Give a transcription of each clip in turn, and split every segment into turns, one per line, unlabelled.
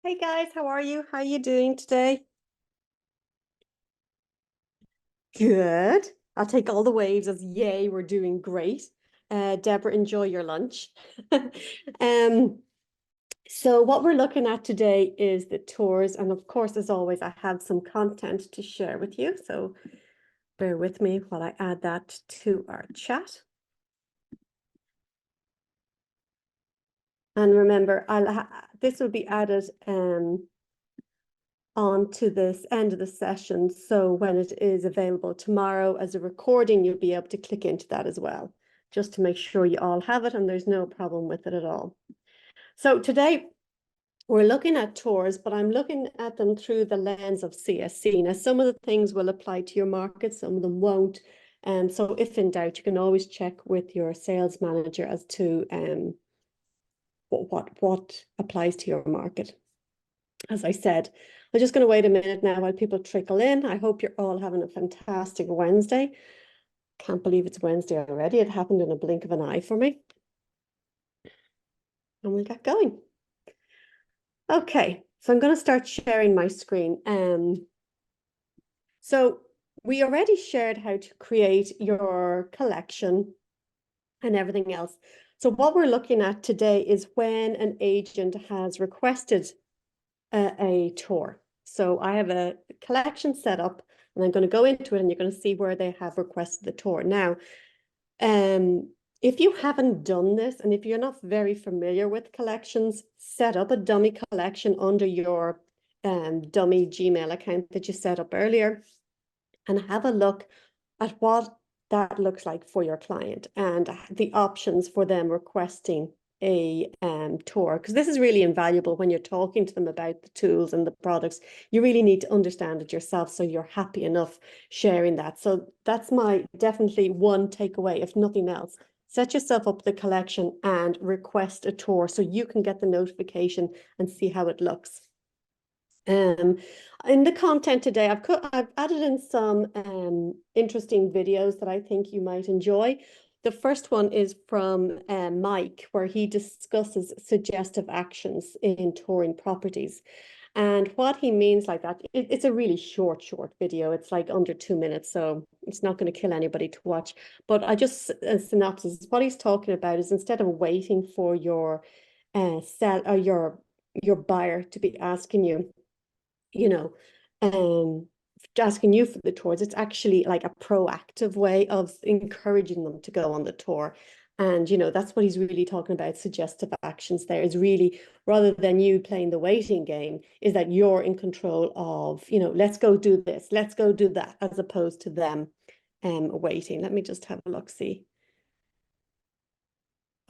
Hey guys, how are you? How are you doing today? Good. I'll take all the waves as yay, we're doing great. Deborah, enjoy your lunch. Um, so what we're looking at today is the tours, and of course, as always, I have some content to share with you. So bear with me while I add that to our chat. And remember, this will be added on to this end of the session. So when it is available tomorrow as a recording, you'll be able to click into that as well, just to make sure you all have it and there's no problem with it at all. So today we're looking at tours, but I'm looking at them through the lens of CSC. Now, some of the things will apply to your market, some of them won't. And so if in doubt, you can always check with your sales manager as to what applies to your market. As I said, I'm just going to wait a minute now while people trickle in. I hope you're all having a fantastic Wednesday. Can't believe it's Wednesday already. It happened in a blink of an eye for me. And we'll get going. Okay, so I'm going to start sharing my screen. So we already shared how to create your collection and everything else. So what we're looking at today is when an agent has requested a tour. So I have a collection set up and I'm going to go into it and you're going to see where they have requested the tour. Now, if you haven't done this and if you're not very familiar with collections, set up a dummy collection under your dummy Gmail account that you set up earlier and have a look at what that looks like for your client and the options for them requesting a tour, because this is really invaluable when you're talking to them about the tools and the products. You really need to understand it yourself so you're happy enough sharing that. So that's my definitely one takeaway, if nothing else. Set yourself up the collection and request a tour so you can get the notification and see how it looks. In the content today, I've added in some interesting videos that I think you might enjoy. The first one is from Mike, where he discusses suggestive actions in touring properties. And what he means like that, it's a really short video. It's like under 2 minutes, so it's not going to kill anybody to watch. But I just, a synopsis, what he's talking about is instead of waiting for your sell or your buyer to be asking you, you know, asking you for the tours. It's actually like a proactive way of encouraging them to go on the tour. And, that's what he's really talking about. Suggestive actions there is really, rather than you playing the waiting game, is that you're in control of, let's go do this, let's go do that, as opposed to them waiting. Let me just have a look, see.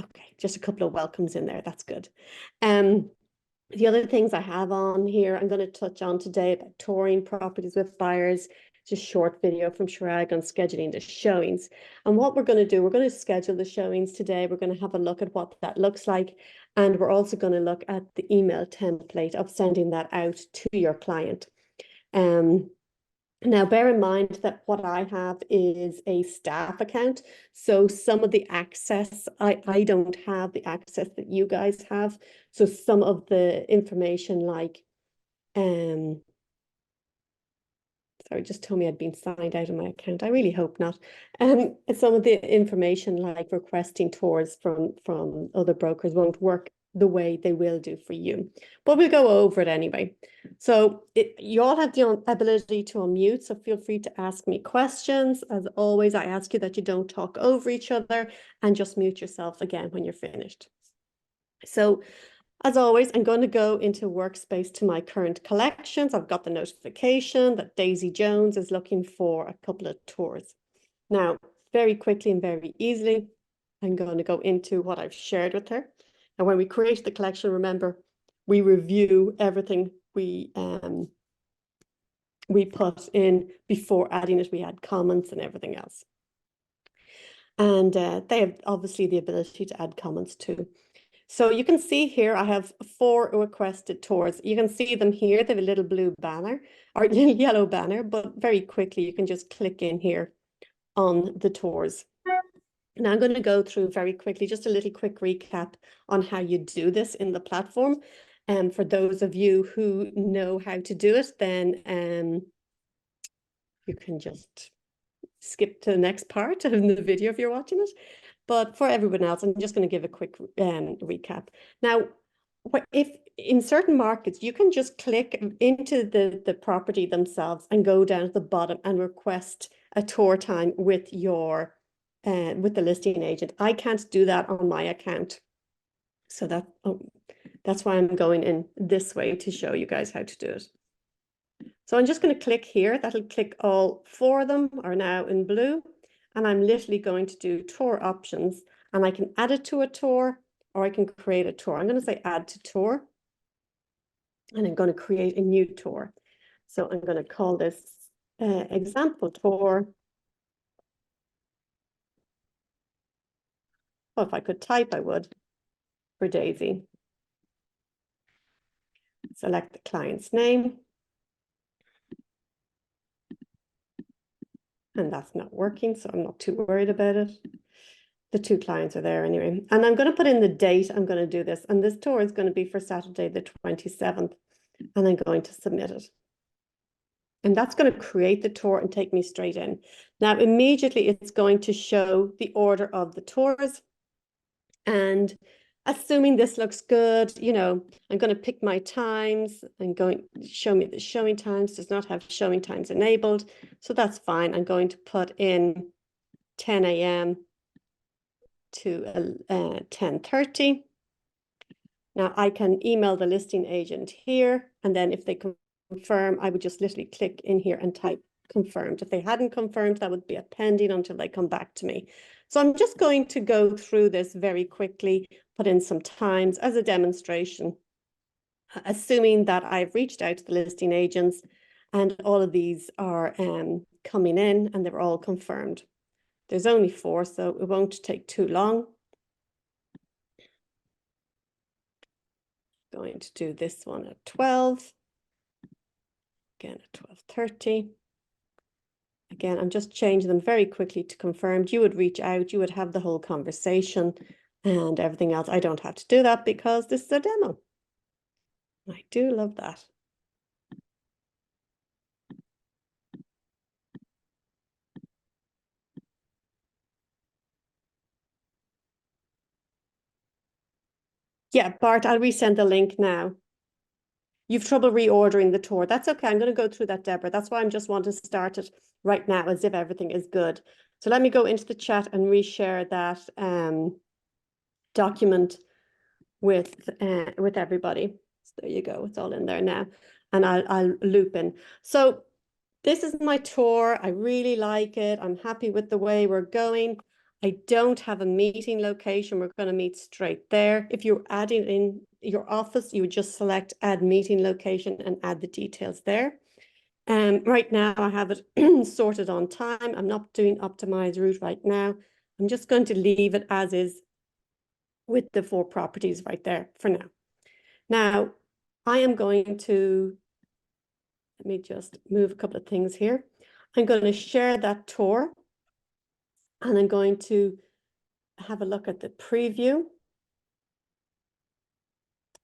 Okay, just a couple of welcomes in there. That's good. The other things I have on here, I'm going to touch on today about touring properties with buyers. Just short video from Chirag on scheduling the showings. And what we're going to do, we're going to schedule the showings today. We're going to have a look at what that looks like. And we're also going to look at the email template of sending that out to your client. Now, bear in mind that what I have is a staff account. So some of the access, I don't have the access that you guys have. So some of the information like, sorry, just told me I'd been signed out of my account. I really hope not. Some of the information like requesting tours from other brokers won't work the way they will do for you. But we'll go over it anyway. So you all have the ability to unmute, so feel free to ask me questions. As always, I ask you that you don't talk over each other and just mute yourself again when you're finished. So as always, I'm going to go into Workspace to my current collections. I've got the notification that Daisy Jones is looking for a couple of tours. Now, very quickly and very easily, I'm going to go into what I've shared with her. And when we create the collection, remember, we review everything we put in before adding it. We add comments and everything else. And they have obviously the ability to add comments too. So you can see here, I have 4 requested tours. You can see them here. They have a little blue banner or yellow banner, but very quickly you can just click in here on the tours. Now I'm going to go through very quickly, just a little quick recap on how you do this in the platform. For those of you who know how to do it, then you can just skip to the next part of the video if you're watching it. But for everyone else, I'm just going to give a quick recap. Now, if in certain markets, you can just click into the property themselves and go down at the bottom and request a tour time with your with the listing agent. I can't do that on my account. So that's why I'm going in this way to show you guys how to do it. So I'm just going to click here. That'll click all 4 of them are now in blue. And I'm literally going to do tour options, and I can add it to a tour or I can create a tour. I'm going to say add to tour, and I'm going to create a new tour. So I'm going to call this example tour. Well, if I could type, I would, for Daisy. Select the client's name. And that's not working, so I'm not too worried about it. The 2 clients are there anyway. And I'm going to put in the date I'm going to do this. And this tour is going to be for Saturday, the 27th. And I'm going to submit it. And that's going to create the tour and take me straight in. Now, immediately it's going to show the order of the tours. And assuming this looks good, you know, I'm going to pick my times. I'm going to show me the showing times, does not have showing times enabled. So that's fine. I'm going to put in 10 a.m. to 10:30. Now I can email the listing agent here, and then if they confirm, I would just literally click in here and type confirmed. If they hadn't confirmed, that would be a pending until they come back to me. So I'm just going to go through this very quickly, put in some times as a demonstration, assuming that I've reached out to the listing agents and all of these are coming in and they're all confirmed. There's only 4, so it won't take too long. Going to do this one at 12. Again at 12:30. Again, I'm just changing them very quickly to confirmed. You would reach out, you would have the whole conversation and everything else. I don't have to do that because this is a demo. I do love that. Yeah, Bart, I'll resend the link now. You've trouble reordering the tour. That's okay. I'm going to go through that, Deborah. That's why I just want to start it right now as if everything is good. So let me go into the chat and reshare that document with everybody. So there you go. It's all in there now. And I'll loop in. So this is my tour. I really like it. I'm happy with the way we're going. I don't have a meeting location. We're going to meet straight there. If you're adding in your office, you would just select add meeting location and add the details there. Right now I have it sorted on time. I'm not doing optimize route right now. I'm just going to leave it as is with the 4 properties right there for now. Now, I am going to, let me just move a couple of things here. I'm going to share that tour and I'm going to have a look at the preview.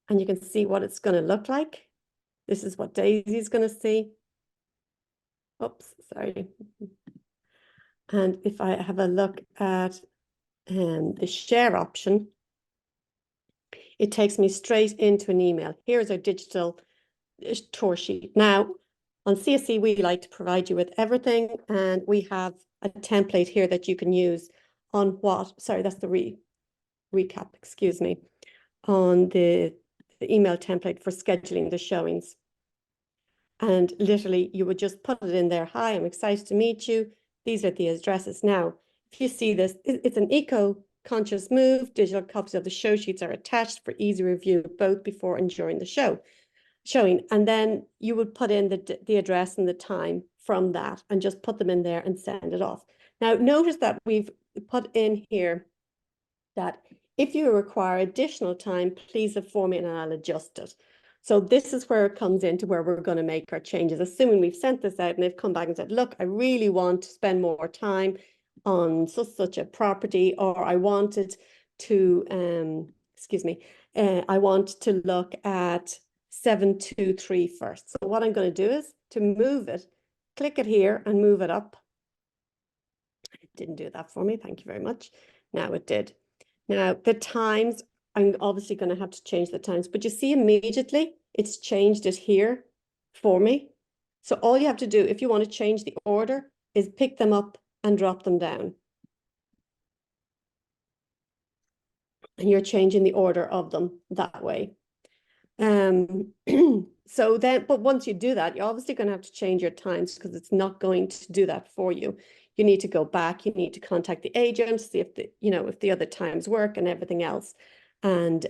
And you can see what it's going to look like. This is what Daisy's going to see. Oops, sorry. And if I have a look at the share option, it takes me straight into an email. Here's our digital tour sheet. Now, on CSC, we like to provide you with everything, and we have a template here that you can use on what, sorry, that's the recap, excuse me, on the email template for scheduling the showings. And literally, you would just put it in there. Hi, I'm excited to meet you. These are the addresses. Now, if you see this, it's an eco-conscious move. Digital copies of the show sheets are attached for easy review, both before and during the showing. And then you would put in the address and the time from that and just put them in there and send it off. Now, notice that we've put in here that if you require additional time, please inform me and I'll adjust it. So this is where it comes into where we're going to make our changes. Assuming we've sent this out and they've come back and said, look, I really want to spend more time on such a property, or I wanted to, excuse me, I want to look at 723 first. So what I'm going to do is to move it, click it here and move it up. It didn't do that for me. Thank you very much. Now it did. Now the times, I'm obviously going to have to change the times, but you see immediately it's changed it here for me. So all you have to do if you want to change the order is pick them up and drop them down. And you're changing the order of them that way. So then, but once you do that, you're obviously going to have to change your times because it's not going to do that for you. You need to go back, you need to contact the agent, see if the, you know, if the other times work and everything else, and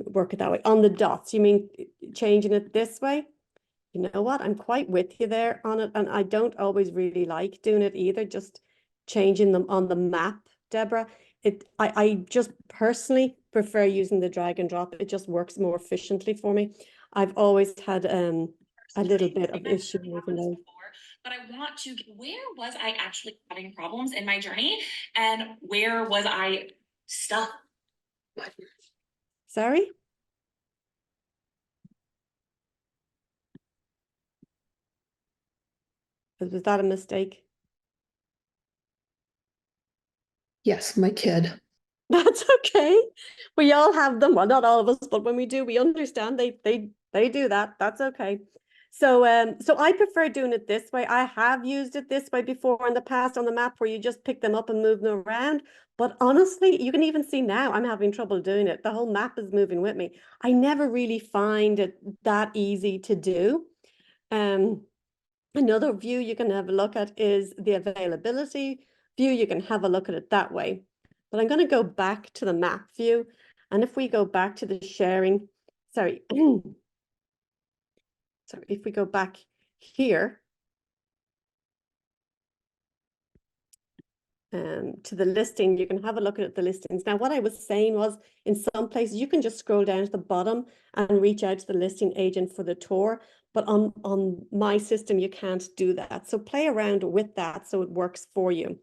work it that way. On the dots, you mean changing it this way? You know what? I'm quite with you there on it, and I don't always really like doing it either, just changing them on the map, Deborah. I just personally prefer using the drag and drop. It just works more efficiently for me. I've always had a little bit of issue with those.
But I want to, where was I actually having problems in my journey and where was I stuck?
Sorry? Was that a mistake?
Yes, my kid.
That's okay. We all have them. Well, not all of us, but when we do, we understand they do that. That's okay. So so I prefer doing it this way. I have used it this way before in the past on the map where you just pick them up and move them around. But honestly, you can even see now I'm having trouble doing it. The whole map is moving with me. I never really find it that easy to do. Another view you can have a look at is the availability view. You can have a look at it that way. But I'm going to go back to the map view. And if we go back to the sharing, sorry, sorry, if we go back here to the listing, you can have a look at the listings. Now, what I was saying was in some places you can just scroll down to the bottom and reach out to the listing agent for the tour. But on my system, you can't do that. So play around with that so it works for you.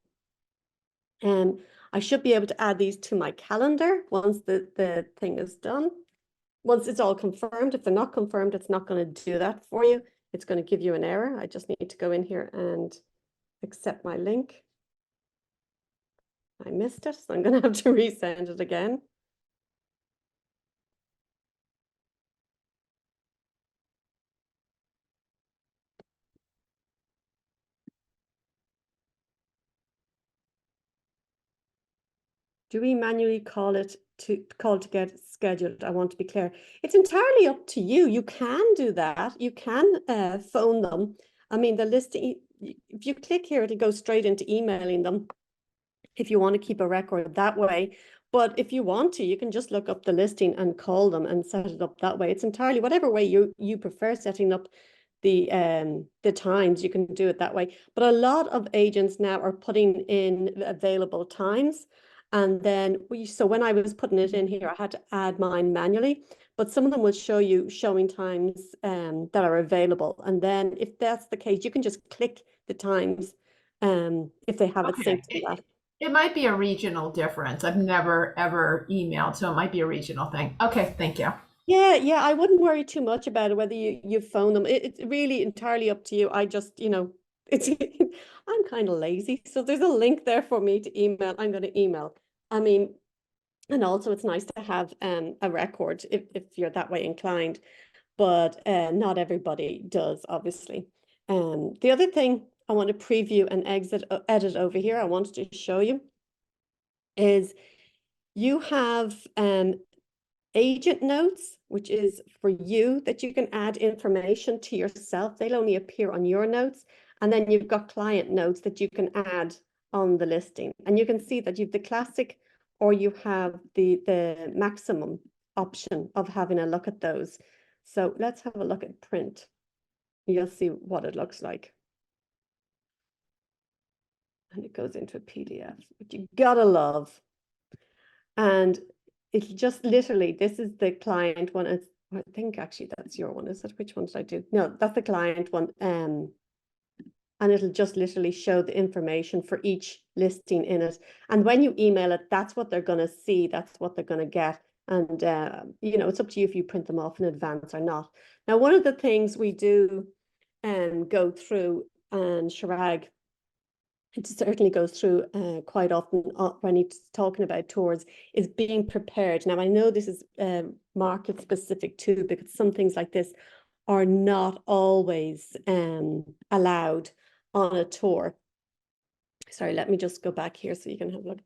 And I should be able to add these to my calendar once the thing is done. Once it's all confirmed. If they're not confirmed, it's not going to do that for you. It's going to give you an error. I just need to go in here and accept my link. I missed it, so I'm going to have to resend it again. Do we manually call to get scheduled? I want to be clear. It's entirely up to you. You can do that. You can phone them. I mean, the listing, if you click here, it'll go straight into emailing them if you want to keep a record that way. But if you want to, you can just look up the listing and call them and set it up that way. It's entirely whatever way you prefer setting up the times, you can do it that way. But a lot of agents now are putting in available times. And then so when I was putting it in here, I had to add mine manually, but some of them will show you showing times that are available. And then if that's the case, you can just click the times if they have it synced to that.
It might be a regional difference. I've never ever emailed, so it might be a regional thing. Okay, thank you.
Yeah, I wouldn't worry too much about it, whether you phone them. It's really entirely up to you. I just, you know, it's I'm kind of lazy. So there's a link there for me to email. I'm going to email. I mean, and also it's nice to have a record if you're that way inclined, but not everybody does, obviously. The other thing I want to preview and edit over here, I wanted to show you is you have agent notes, which is for you that you can add information to yourself. They'll only appear on your notes. And then you've got client notes that you can add on the listing. And you can see that you've the classic or you have the maximum option of having a look at those. So let's have a look at print. You'll see what it looks like. And it goes into a PDF, which you gotta love. And it's just literally, this is the client one. I think actually that's your one. Is it? Which one did I do? No, that's the client one. And and it'll just literally show the information for each listing in it. And when you email it, that's what they're going to see. That's what they're going to get. And, you know, it's up to you if you print them off in advance or not. Now, one of the things we do go through, and Chirag, it certainly goes through quite often when he's talking about tours, is being prepared. Now, I know this is market specific too, because some things like this are not always allowed on a tour. Sorry, let me just go back here so you can have a look.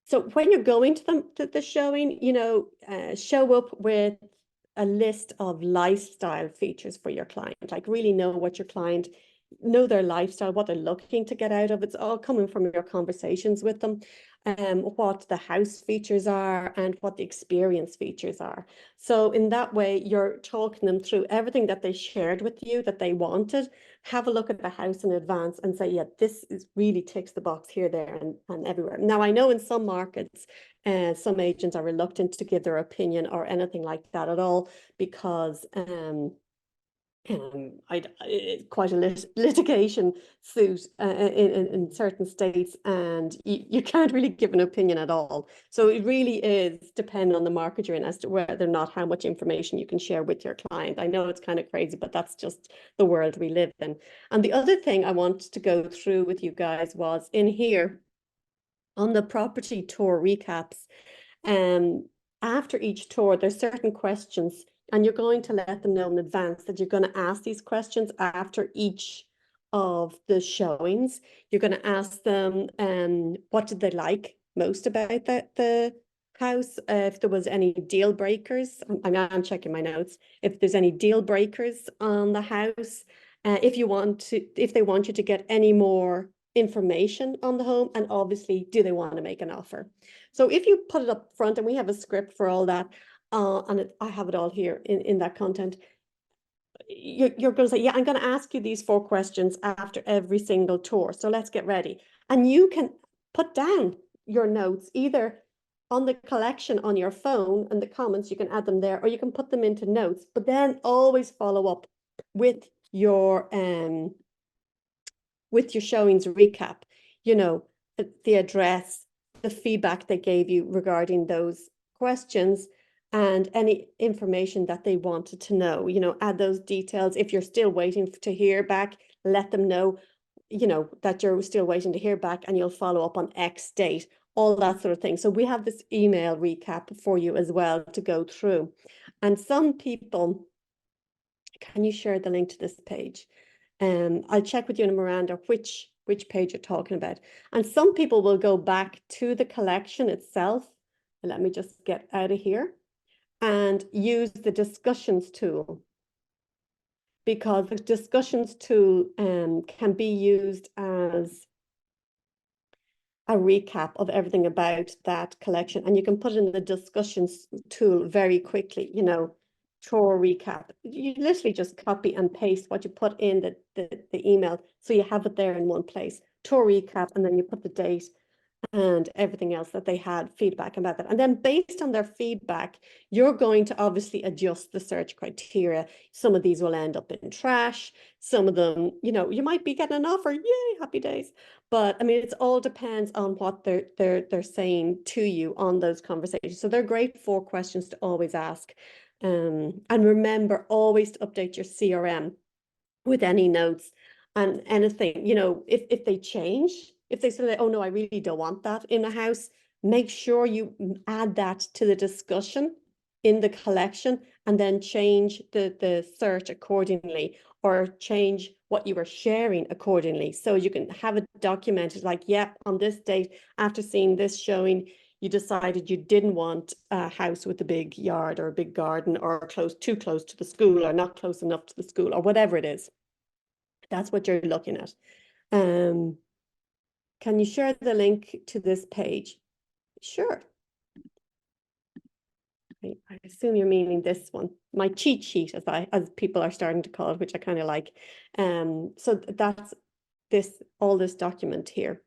So when you're going to the showing, you know, show up with a list of lifestyle features for your client. Like, really know what your client, know their lifestyle, what they're looking to get out of it. It's all coming from your conversations with them, what the house features are and what the experience features are. So in that way, you're talking them through everything that they shared with you that they wanted. Have a look at the house in advance and say, yeah, this is really ticks the box here, there, and everywhere. Now, I know in some markets, some agents are reluctant to give their opinion or anything like that at all, because quite a litigation suit in certain states, and you can't really give an opinion at all. So it really is depending on the market you're in as to whether or not how much information you can share with your client. I know it's kind of crazy, but that's just the world we live in. And the other thing I wanted to go through with you guys was in here on the property tour recaps. After each tour, there's certain questions, and you're going to let them know in advance that you're going to ask these questions after each of the showings. You're going to ask them what did they like most about the house, if there was any deal breakers. I'm checking my notes. If there's any deal breakers on the house, if they want you to get any more information on the home, and obviously, do they want to make an offer? So if you put it up front, and we have a script for all that, and I have it all here in that content, you're going to say, yeah, I'm going to ask you these 4 questions after every single tour. So let's get ready. And you can put down your notes either on the collection on your phone, and the comments, you can add them there, or you can put them into notes, but then always follow up with your showings recap, you know, the address, the feedback they gave you regarding those questions, and any information that they wanted to know, you know, add those details. If you're still waiting to hear back, let them know, you know, that you're still waiting to hear back, and you'll follow up on X date, all that sort of thing. So we have this email recap for you as well to go through. And some people, can you share the link to this page? I'll check with you and Miranda which page you're talking about. And some people will go back to the collection itself. Let me just get out of here and use the discussions tool, because the discussions tool can be used as a recap of everything about that collection, and you can put it in the discussions tool very quickly, you know, tour recap. You literally just copy and paste what you put in the email, so you have it there in one place. Tour recap, and then you put the date and everything else that they had feedback about that. And then based on their feedback, you're going to obviously adjust the search criteria. Some of these will end up in trash. Some of them, you know, you might be getting an offer. Yay, happy days. But I mean, it all depends on what they're saying to you on those conversations. So they're great 4 questions to always ask. And remember always to update your CRM with any notes and anything, you know, if they change, if they say, oh no, I really don't want that in a house, make sure you add that to the discussion in the collection, and then change the search accordingly, or change what you were sharing accordingly. So you can have it documented, like, yep, on this date, after seeing this showing, you decided you didn't want a house with a big yard or a big garden, or too close to the school, or not close enough to the school, or whatever it is. That's what you're looking at. Can you share the link to this page? Sure. I assume you're meaning this one, my cheat sheet, as people are starting to call it, which I kind of like. So that's all this document here,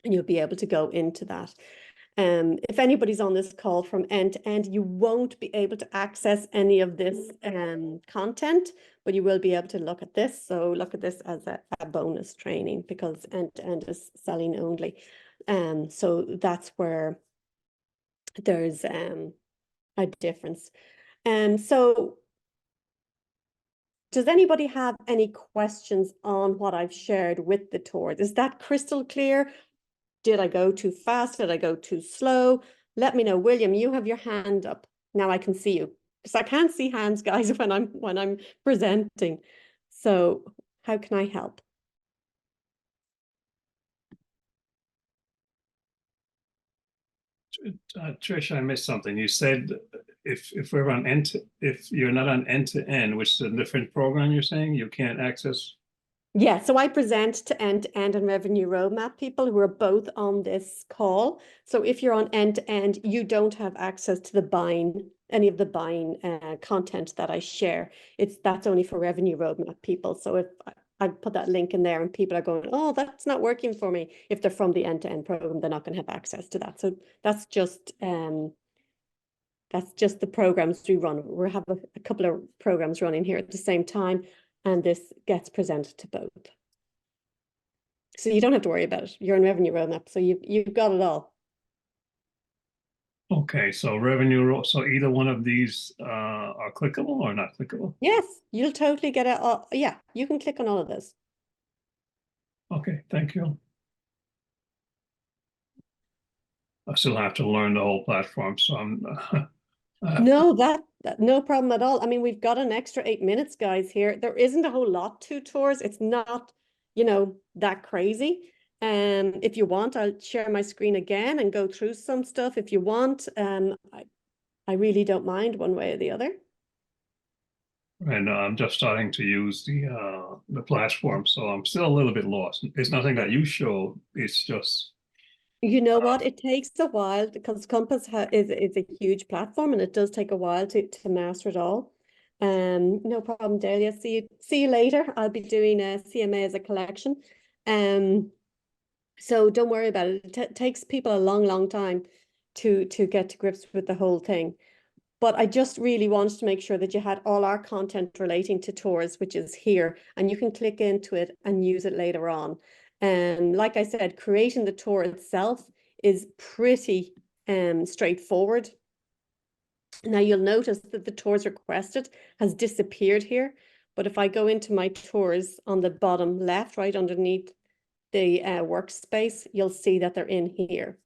and you'll be able to go into that. if anybody's on this call from end to end, you won't be able to access any of this content, but you will be able to look at this. So look at this as a bonus training, because end to end is selling only. So that's where there's a difference. So does anybody have any questions on what I've shared with the tour? Is that crystal clear? Did I go too fast? Did I go too slow? Let me know. William, you have your hand up. Now I can see you, because I can't see hands, guys, when I'm presenting. So how can I help?
Trish, I missed something. You said if we're on if you're not on end to end, which is a different program, you're saying you can't access.
Yeah, so I present to end and revenue roadmap people who are both on this call. So if you're on end to end, you don't have access to the buying, any of the buying content that I share. That's only for revenue roadmap people. So if I put that link in there and people are going, oh, that's not working for me. If they're from the end to end program, they're not going to have access to that. So that's just the programs we run. We have a couple of programs running here at the same time, and this gets presented to both. So you don't have to worry about it. You're in revenue roadmap, so you've got it all.
Okay, so so either one of these are clickable or not clickable?
Yes, you'll totally get it. Yeah, you can click on all of this.
Okay, thank you. I still have to learn the whole platform, so I'm
No, that no problem at all. I mean, we've got an extra 8 minutes, guys, here. There isn't a whole lot to tours. It's not, that crazy. If you want, I'll share my screen again and go through some stuff if you want. I really don't mind one way or the other.
and I'm just starting to use the platform, so I'm still a little bit lost. It's nothing that you showed. It's just
You know what? It takes a while, because Compass is a huge platform, and it does take a while to master it all. No problem, Delia. See you later. I'll be doing a CMA as a collection. So don't worry about it. It takes people a long time to get to grips with the whole thing. But I just really wanted to make sure that you had all our content relating to tours, which is here, and you can click into it and use it later on. And like I said, creating the tour itself is pretty straightforward. Now you'll notice that the tours requested has disappeared here. But if I go into my tours on the bottom left, right underneath the workspace, you'll see that they're in here.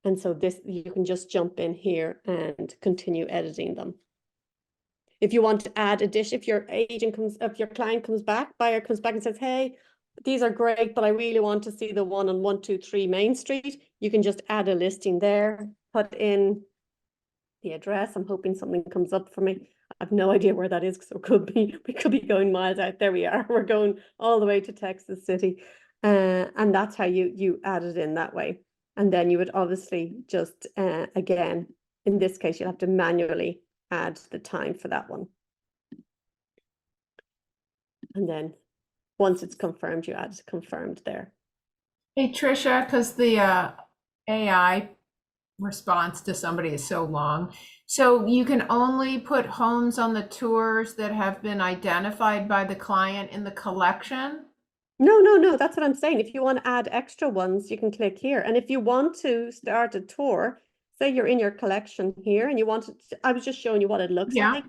And so you can just jump in here and continue editing them. If you want to add addition, if your client comes back, buyer comes back and says, hey, these are great, but I really want to see the one on 123 Main Street, you can just add a listing there, put in the address. I'm hoping something comes up for me. I have no idea where that is, so we could be going miles out. There we are. We're going all the way to Texas City. And that's how you add it in that way. And then you would obviously just, again, in this case, you'll have to manually add the time for that one. And then once it's confirmed, you add confirmed there.
Hey, Trisha, because the AI response to somebody is so long. So you can only put homes on the tours that have been identified by the client in the collection?
No, that's what I'm saying. If you want to add extra ones, you can click here. And if you want to start a tour, say you're in your collection here and you want to, I was just showing you what it looks like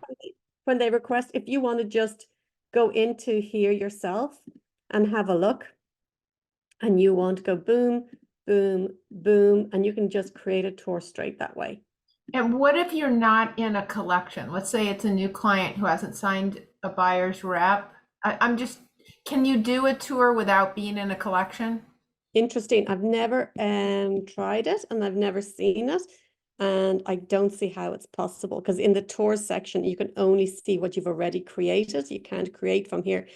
when they request. If you want to just go into here yourself and have a look, and you want to go boom, boom, boom, and you can just create a tour straight that way.
And what if you're not in a collection? Let's say it's a new client who hasn't signed a buyer's rep. Can you do a tour without being in a collection?
Interesting. I've never tried it, and I've never seen it. And I don't see how it's possible, because in the tours section, you can only see what you've already created. You can't create from here.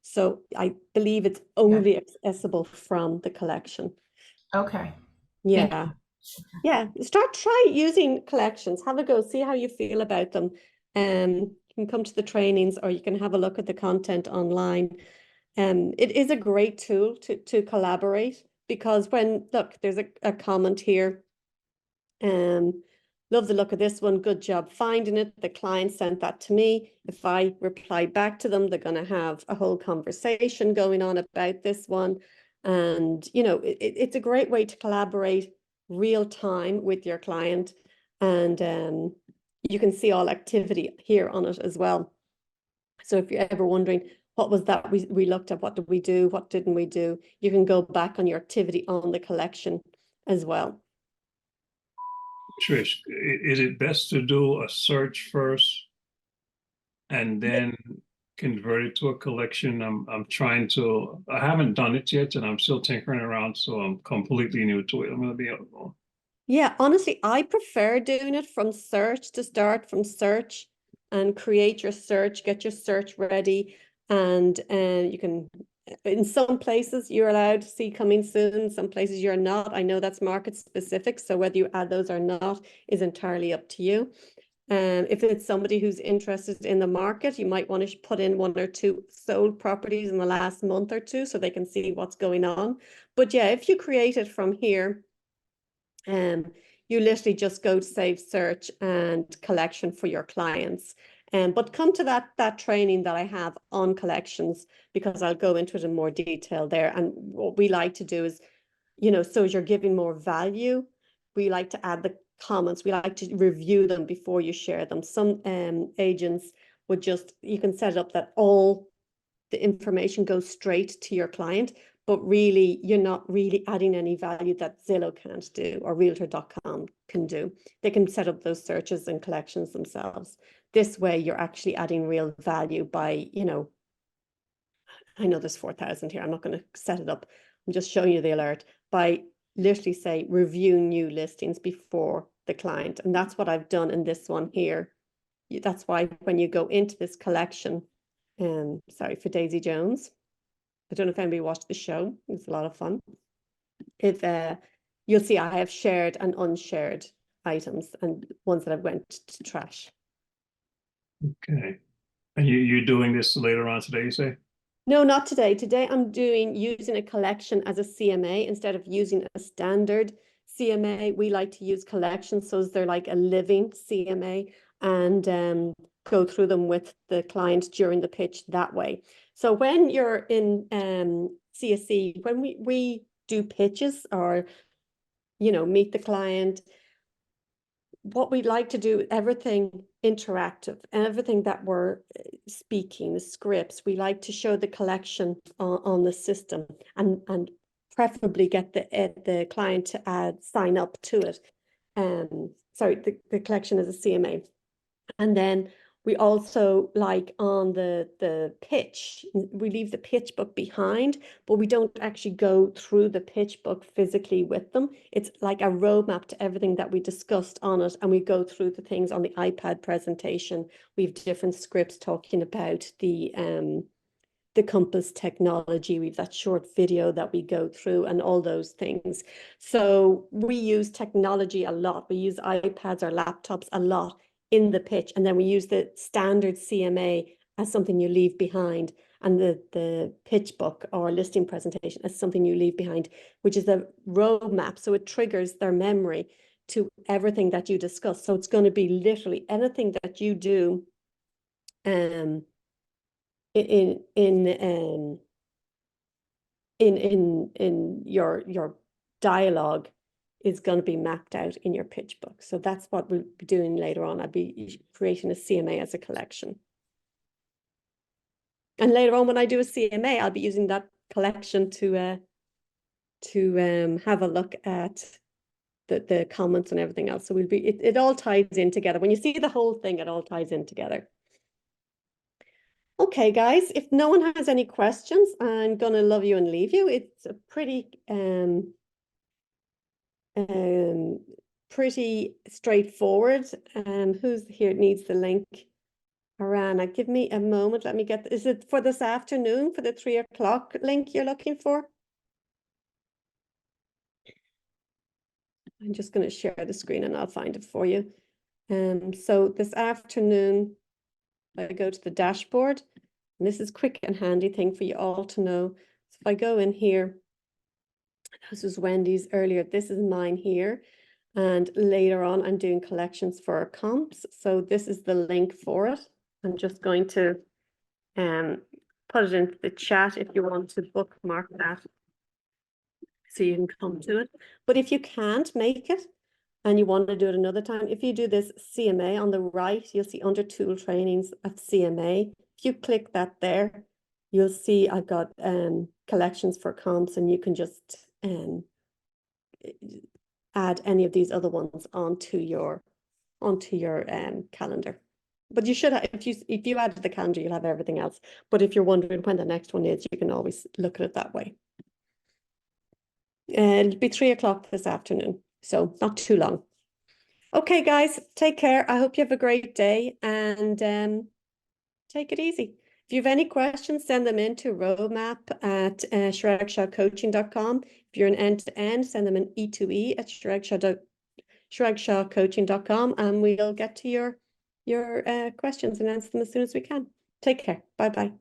So I believe it's only accessible from the collection.
Okay.
Yeah. Yeah. Try using collections. Have a go. See how you feel about them. You can come to the trainings, or you can have a look at the content online. It is a great tool to collaborate, because look, there's a comment here. Love the look of this one. Good job finding it. The client sent that to me. If I reply back to them, they're going to have a whole conversation going on about this one. And, you know, it's a great way to collaborate real time with your client. And you can see all activity here on it as well. So if you're ever wondering, what was that we looked at, what did we do, what didn't we do, you can go back on your activity on the collection as well.
Trish, is it best to do a search first and then convert it to a collection? I haven't done it yet, and I'm still tinkering around, so I'm completely new to it. I'm going to be able.
Yeah, honestly, I prefer doing it from search, to start from search and create your search, get your search ready. And you can, in some places you're allowed to see coming soon, some places you're not. I know that's market specific, so whether you add those or not is entirely up to you. If it's somebody who's interested in the market, you might want to put in 1 or 2 sold properties in the last month or two so they can see what's going on. But yeah, if you create it from here, you literally just go to save search and collection for your clients. But come to that training that I have on collections, because I'll go into it in more detail there. And what we like to do is, you know, so as you're giving more value, we like to add the comments. We like to review them before you share them. Some agents would just, you can set it up that all the information goes straight to your client, but really you're not really adding any value that Zillow can't do or Realtor.com can do. They can set up those searches and collections themselves. This way you're actually adding real value by, you know, I know there's 4,000 here. I'm not going to set it up. I'm just showing you the alert by literally say review new listings before the client. And that's what I've done in this one here. That's why when you go into this collection, sorry for Daisy Jones, I don't know if anybody watched the show. It's a lot of fun. If you'll see I have shared and unshared items and ones that I've went to trash.
Okay. And you're doing this later on today, you say?
No, not today. Today I'm using a collection as a CMA instead of using a standard CMA. We like to use collections, so they're like a living CMA, and go through them with the client during the pitch that way. So when you're in CSC, when we do pitches or, you know, meet the client, what we'd like to do, everything interactive, everything that we're speaking, the scripts, we like to show the collection on the system, and preferably get the client to sign up to it. Sorry, the collection is a CMA. And then we also, like on the pitch, we leave the pitch book behind, but we don't actually go through the pitch book physically with them. It's like a roadmap to everything that we discussed on it, and we go through the things on the iPad presentation. We have different scripts talking about the Compass technology. We've that short video that we go through and all those things. So we use technology a lot. We use iPads or laptops a lot in the pitch, and then we use the standard CMA as something you leave behind, and the pitch book or listing presentation as something you leave behind, which is a roadmap. So it triggers their memory to everything that you discuss. So it's going to be literally anything that you do in your dialogue is going to be mapped out in your pitch book. So that's what we'll be doing later on. I'll be creating a CMA as a collection. And later on, when I do a CMA, I'll be using that collection to have a look at the comments and everything else. So we'll be, it all ties in together. When you see the whole thing, it all ties in together. Okay, guys, if no one has any questions, I'm gonna love you and leave you. It's a pretty pretty straightforward. Who's here needs the link? Arana, give me a moment. Let me get, is it for this afternoon, for the 3 o'clock link you're looking for? I'm just going to share the screen and I'll find it for you. So this afternoon, I go to the dashboard, and this is quick and handy thing for you all to know. So if I go in here, this was Wendy's earlier, this is mine here. And later on, I'm doing collections for comps. So this is the link for it. I'm just going to put it into the chat if you want to bookmark that, so you can come to it. But if you can't make it and you want to do it another time, if you do this CMA on the right, you'll see under tool trainings at CMA. If you click that there, you'll see I've got collections for comps, and you can just add any of these other ones onto your calendar. But you should have, if you added the calendar, you'll have everything else. But if you're wondering when the next one is, you can always look at it that way. And it'll be 3 o'clock this afternoon, so not too long. Okay, guys, take care. I hope you have a great day, and take it easy. If you have any questions, send them in to roadmap@chiragshahcoaching.com. If you're an end-to-end, send them an E2E at chiragshahcoaching.com, and we'll get to your questions and answer them as soon as we can. Take care. Bye-bye.